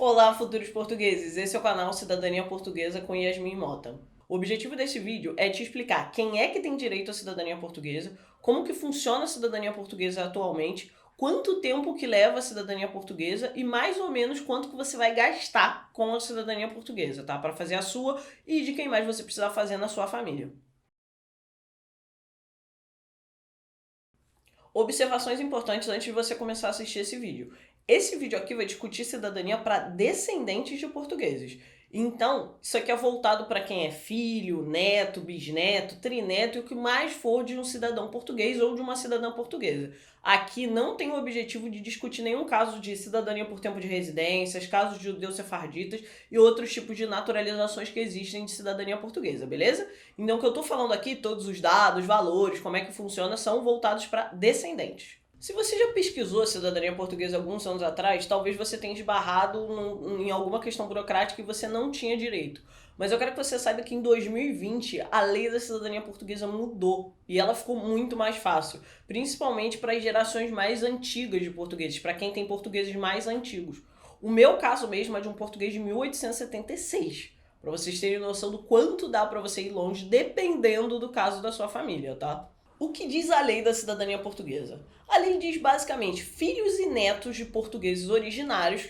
Olá, futuros portugueses! Esse é o canal Cidadania Portuguesa com Yasmin Mota. O objetivo desse vídeo é te explicar quem é que tem direito à cidadania portuguesa, como que funciona a cidadania portuguesa atualmente, quanto tempo que leva a cidadania portuguesa e mais ou menos quanto que você vai gastar com a cidadania portuguesa, tá? Para fazer a sua e de quem mais você precisar fazer na sua família. Observações importantes antes de você começar a assistir esse vídeo. Esse vídeo aqui vai discutir cidadania para descendentes de portugueses. Então, isso aqui é voltado para quem é filho, neto, bisneto, trineto e o que mais for de um cidadão português ou de uma cidadã portuguesa. Aqui não tem o objetivo de discutir nenhum caso de cidadania por tempo de residências, casos de judeus sefarditas e outros tipos de naturalizações que existem de cidadania portuguesa, beleza? Então, o que eu estou falando aqui, todos os dados, valores, como é que funciona, são voltados para descendentes. Se você já pesquisou cidadania portuguesa alguns anos atrás, talvez você tenha esbarrado em alguma questão burocrática e você não tinha direito. Mas eu quero que você saiba que em 2020 a lei da cidadania portuguesa mudou e ela ficou muito mais fácil, principalmente para as gerações mais antigas de portugueses, para quem tem portugueses mais antigos. O meu caso mesmo é de um português de 1876. Para vocês terem noção do quanto dá para você ir longe, dependendo do caso da sua família, tá? O que diz a lei da cidadania portuguesa? A lei diz basicamente: filhos e netos de portugueses originários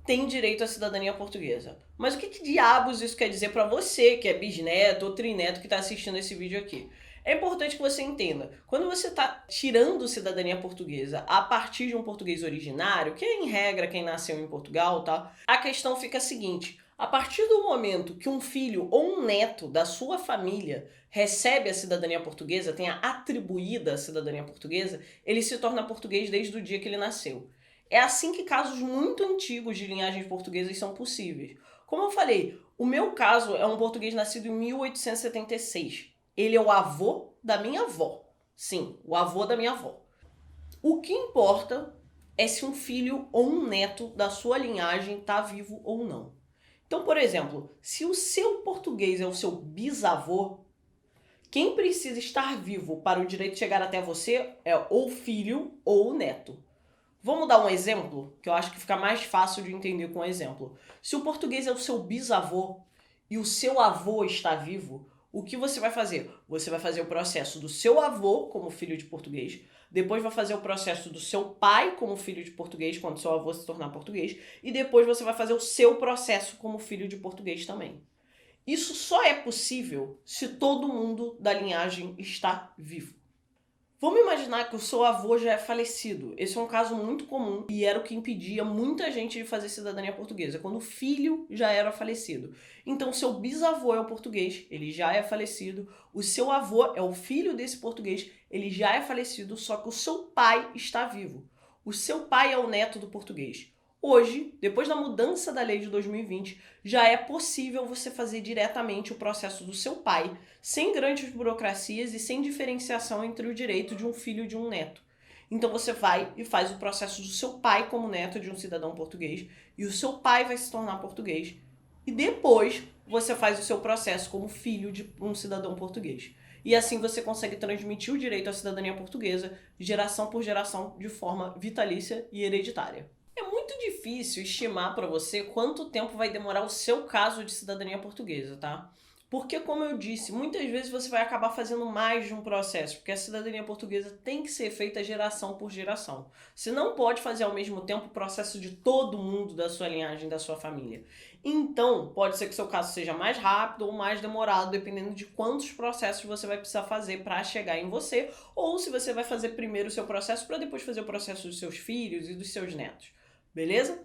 têm direito à cidadania portuguesa. Mas o que diabos isso quer dizer para você, que é bisneto ou trineto que está assistindo esse vídeo aqui? É importante que você entenda, quando você está tirando cidadania portuguesa a partir de um português originário, que é em regra quem nasceu em Portugal, tá? A questão fica a seguinte: a partir do momento que um filho ou um neto da sua família recebe a cidadania portuguesa, tenha atribuída a cidadania portuguesa, ele se torna português desde o dia que ele nasceu. É assim que casos muito antigos de linhagens portuguesas são possíveis. Como eu falei, o meu caso é um português nascido em 1876. Ele é o avô da minha avó. Sim, o avô da minha avó. O que importa é se um filho ou um neto da sua linhagem está vivo ou não. Então, por exemplo, se o seu português é o seu bisavô, quem precisa estar vivo para o direito chegar até você é ou o filho ou o neto. Vamos dar um exemplo, que eu acho que fica mais fácil de entender com um exemplo. Se o português é o seu bisavô e o seu avô está vivo, o que você vai fazer? Você vai fazer o processo do seu avô como filho de português, depois vai fazer o processo do seu pai como filho de português, quando seu avô se tornar português, e depois você vai fazer o seu processo como filho de português também. Isso só é possível se todo mundo da linhagem está vivo. Vamos imaginar que o seu avô já é falecido. Esse é um caso muito comum e era o que impedia muita gente de fazer cidadania portuguesa, quando o filho já era falecido. Então, seu bisavô é o português, ele já é falecido. O seu avô é o filho desse português, ele já é falecido, só que o seu pai está vivo. O seu pai é o neto do português. Hoje, depois da mudança da lei de 2020, já é possível você fazer diretamente o processo do seu pai, sem grandes burocracias e sem diferenciação entre o direito de um filho e de um neto. Então você vai e faz o processo do seu pai como neto de um cidadão português, e o seu pai vai se tornar português, e depois você faz o seu processo como filho de um cidadão português. E assim você consegue transmitir o direito à cidadania portuguesa, geração por geração, de forma vitalícia e hereditária. É muito difícil estimar para você quanto tempo vai demorar o seu caso de cidadania portuguesa, tá? Porque, como eu disse, muitas vezes você vai acabar fazendo mais de um processo, porque a cidadania portuguesa tem que ser feita geração por geração. Você não pode fazer ao mesmo tempo o processo de todo mundo da sua linhagem, da sua família. Então, pode ser que o seu caso seja mais rápido ou mais demorado, dependendo de quantos processos você vai precisar fazer para chegar em você, ou se você vai fazer primeiro o seu processo para depois fazer o processo dos seus filhos e dos seus netos. Beleza?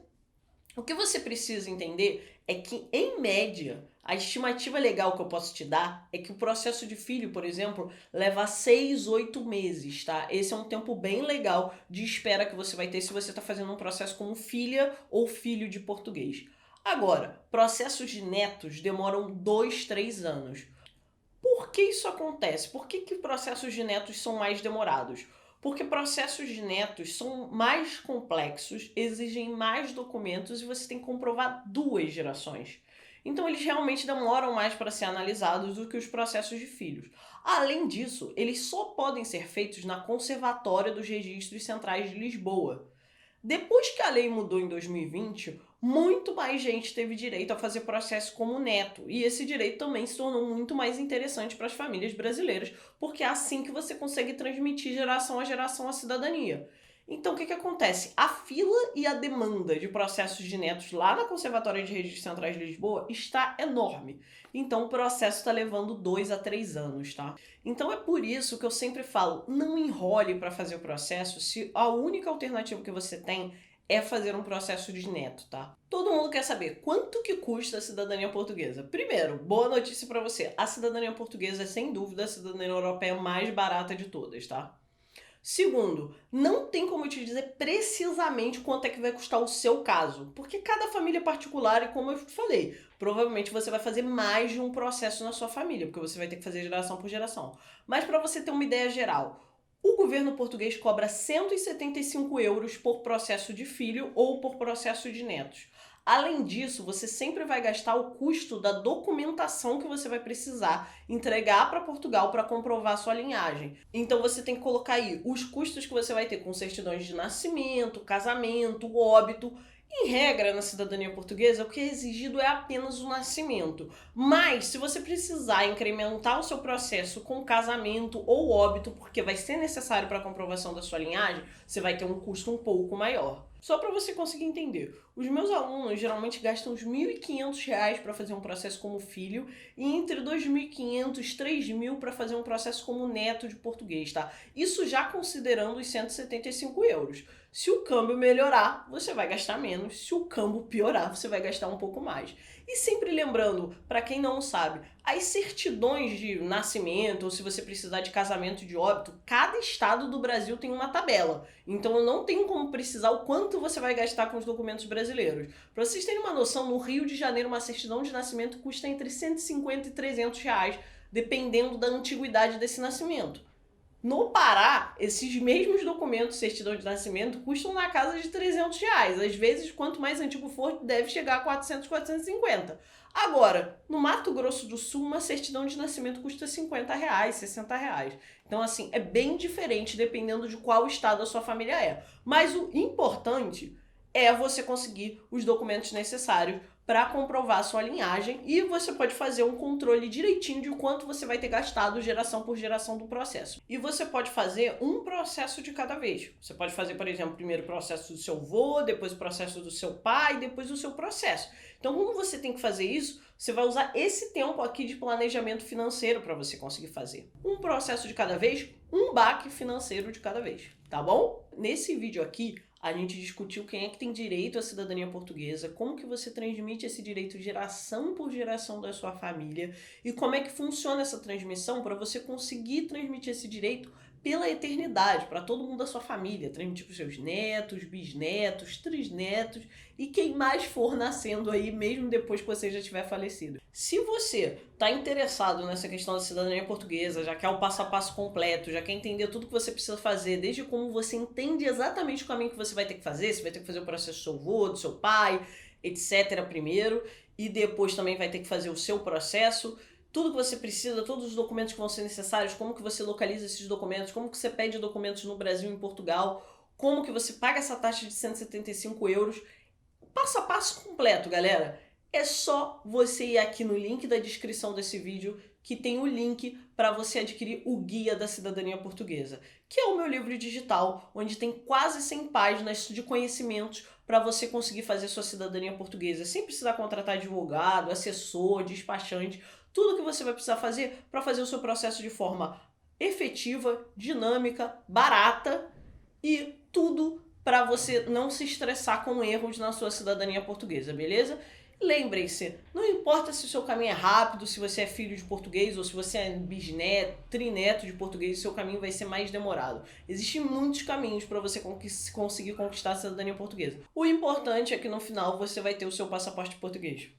O que você precisa entender é que, em média, a estimativa legal que eu posso te dar é que o processo de filho, por exemplo, leva 6, 8 meses, tá? Esse é um tempo bem legal de espera que você vai ter se você está fazendo um processo como filha ou filho de português. Agora, processos de netos demoram 2, 3 anos. Por que isso acontece? Por que processos de netos são mais demorados? Porque processos de netos são mais complexos, exigem mais documentos e você tem que comprovar 2 gerações. Então eles realmente demoram mais para ser analisados do que os processos de filhos. Além disso, eles só podem ser feitos na Conservatória dos Registros Centrais de Lisboa. Depois que a lei mudou em 2020, muito mais gente teve direito a fazer processo como neto. E esse direito também se tornou muito mais interessante para as famílias brasileiras, porque é assim que você consegue transmitir geração a geração a cidadania. Então, o que acontece? A fila e a demanda de processos de netos lá na Conservatória de Registros Centrais de Lisboa está enorme. Então, o processo está levando 2 a 3 anos, tá? Então, é por isso que eu sempre falo, não enrole para fazer o processo se a única alternativa que você tem é fazer um processo de neto, tá? Todo mundo quer saber quanto que custa a cidadania portuguesa. Primeiro, boa notícia para você. A cidadania portuguesa é, sem dúvida, a cidadania europeia mais barata de todas, tá? Segundo, não tem como eu te dizer precisamente quanto é que vai custar o seu caso, porque cada família é particular e como eu te falei, provavelmente você vai fazer mais de um processo na sua família, porque você vai ter que fazer geração por geração. Mas para você ter uma ideia geral, o governo português cobra 175 euros por processo de filho ou por processo de netos. Além disso, você sempre vai gastar o custo da documentação que você vai precisar entregar para Portugal para comprovar sua linhagem. Então você tem que colocar aí os custos que você vai ter com certidões de nascimento, casamento, óbito. Em regra, na cidadania portuguesa, o que é exigido é apenas o nascimento. Mas, se você precisar incrementar o seu processo com casamento ou óbito, porque vai ser necessário para a comprovação da sua linhagem, você vai ter um custo um pouco maior. Só para você conseguir entender, os meus alunos geralmente gastam uns R$ 1.500 para fazer um processo como filho e entre 2.500 e 3.000 para fazer um processo como neto de português, tá? Isso já considerando os 175 euros. Se o câmbio melhorar, você vai gastar menos. Se o câmbio piorar, você vai gastar um pouco mais. E sempre lembrando, para quem não sabe, as certidões de nascimento, ou se você precisar de casamento de óbito, cada estado do Brasil tem uma tabela. Então eu não tenho como precisar o quanto você vai gastar com os documentos brasileiros. Para vocês terem uma noção, no Rio de Janeiro uma certidão de nascimento custa entre 150 e 300 reais, dependendo da antiguidade desse nascimento. No Pará, esses mesmos documentos, certidão de nascimento, custam na casa de 300 reais. Às vezes, quanto mais antigo for, deve chegar a 400, 450. Agora, no Mato Grosso do Sul, uma certidão de nascimento custa 50 reais, 60 reais. Então, assim, é bem diferente dependendo de qual estado a sua família é. Mas o importante é você conseguir os documentos necessários para comprovar a sua linhagem e você pode fazer um controle direitinho de quanto você vai ter gastado geração por geração do processo. E você pode fazer um processo de cada vez. Você pode fazer, por exemplo, primeiro o processo do seu avô, depois o processo do seu pai, depois o seu processo. Então, como você tem que fazer isso, você vai usar esse tempo aqui de planejamento financeiro para você conseguir fazer. Um processo de cada vez, um baque financeiro de cada vez, tá bom? Nesse vídeo aqui, a gente discutiu quem é que tem direito à cidadania portuguesa, como que você transmite esse direito geração por geração da sua família e como é que funciona essa transmissão para você conseguir transmitir esse direito pela eternidade, para todo mundo da sua família, transmitir para os seus netos, bisnetos, trisnetos e quem mais for nascendo aí, mesmo depois que você já tiver falecido. Se você está interessado nessa questão da cidadania portuguesa, já quer o passo a passo completo, já quer entender tudo que você precisa fazer, desde como você entende exatamente o caminho que você vai ter que fazer, você vai ter que fazer o processo do seu avô, do seu pai, etc. primeiro, e depois também vai ter que fazer o seu processo, tudo que você precisa, todos os documentos que vão ser necessários, como que você localiza esses documentos, como que você pede documentos no Brasil e em Portugal, como que você paga essa taxa de 175 euros, passo a passo completo, galera. É só você ir aqui no link da descrição desse vídeo que tem o link para você adquirir o Guia da Cidadania Portuguesa, que é o meu livro digital, onde tem quase 100 páginas de conhecimentos para você conseguir fazer sua cidadania portuguesa, sem precisar contratar advogado, assessor, despachante, tudo que você vai precisar fazer para fazer o seu processo de forma efetiva, dinâmica, barata e tudo para você não se estressar com erros na sua cidadania portuguesa, beleza? Lembrem-se, não importa se o seu caminho é rápido, se você é filho de português ou se você é bisneto, trineto de português, o seu caminho vai ser mais demorado. Existem muitos caminhos para você conseguir conquistar a cidadania portuguesa. O importante é que no final você vai ter o seu passaporte português.